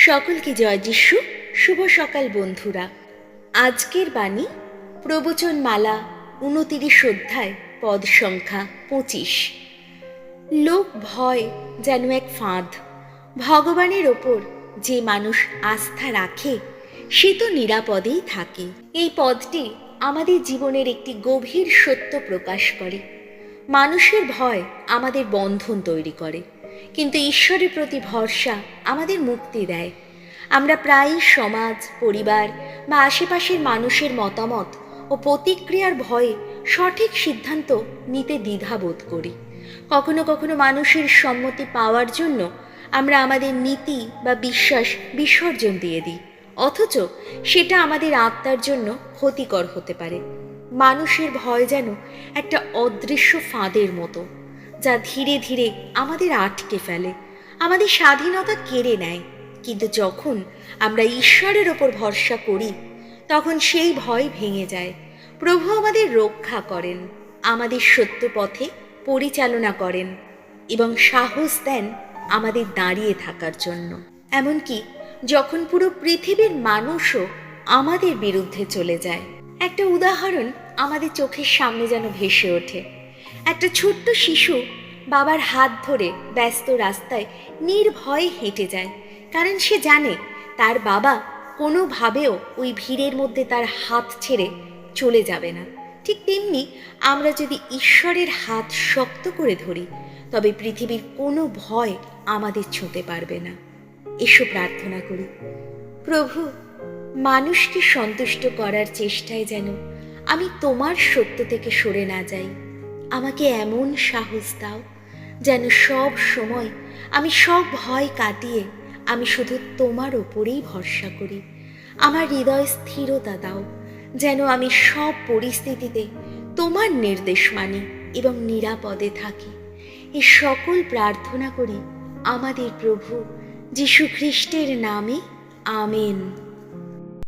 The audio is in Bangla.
সকলকে জয় যিশু। শুভ সকাল বন্ধুরা। আজকের বাণী প্রবচন মালা 29 অধ্যায় পদ সংখ্যা 25। লোক ভয় যেন এক ফাঁদ। ভগবানের ওপর যে মানুষ আস্থা রাখে সে তো নিরাপদেই থাকে। এই পদটি আমাদের জীবনের একটি গভীর সত্য প্রকাশ করে। মানুষের ভয় আমাদের বন্ধন তৈরি করে, কিন্তু ঈশ্বরের প্রতি ভরসা আমাদের মুক্তি দেয়। আমরা প্রায়ই সমাজ, পরিবার বা আশেপাশের মানুষের মতামত ও প্রতিক্রিয়ার ভয়ে সঠিক সিদ্ধান্ত নিতে দ্বিধাবোধ করি। কখনো কখনো মানুষের সম্মতি পাওয়ার জন্য আমরা আমাদের নীতি বা বিশ্বাস বিসর্জন দিয়ে দিই, অথচ সেটা আমাদের আত্মার জন্য ক্ষতিকর হতে পারে। মানুষের ভয় যেন একটা অদৃশ্য ফাঁদের মতো, যা ধীরে ধীরে আমাদের আটকে ফেলে, আমাদের স্বাধীনতা কেড়ে নেয়। কিন্তু যখন আমরা ঈশ্বরের ওপর ভরসা করি তখন সেই ভয় ভেঙে যায়। প্রভু আমাদের রক্ষা করেন, আমাদের সত্য পথে পরিচালনা করেন এবং সাহস দেন আমাদের দাঁড়িয়ে থাকার জন্য। এমনকি যখন পুরো পৃথিবীর মানুষও আমাদের বিরুদ্ধে চলে যায়। একটা উদাহরণ আমাদের চোখের সামনে যেন ভেসে ওঠে। একটা ছোট্ট শিশু বাবার হাত ধরে ব্যস্ত রাস্তায় নির্ভয়ে হেঁটে যায়, কারণ সে জানে তার বাবা কোনোভাবেও ওই ভিড়ের মধ্যে তার হাত ছেড়ে চলে যাবে না। ঠিক তেমনি আমরা যদি ঈশ্বরের হাত শক্ত করে ধরি তবে পৃথিবীর কোনো ভয় আমাদের ছুঁতে পারবে না। এসো প্রার্থনা করি। প্রভু, মানুষকে সন্তুষ্ট করার চেষ্টায় যেন আমি তোমার সত্য থেকে সরে না যাই। আমাকে এমন সাহস দাও যেন সব সময় আমি সব ভয় কাটিয়ে আমি শুধু তোমার ওপরেই ভরসা করি। আমার হৃদয় স্থিরতা দাও যেন আমি সব পরিস্থিতিতে তোমার নির্দেশ মানি এবং নিরাপদে থাকি। এই সকল প্রার্থনা করি আমাদের প্রভু যীশু খ্রিস্টের নামে, আমেন।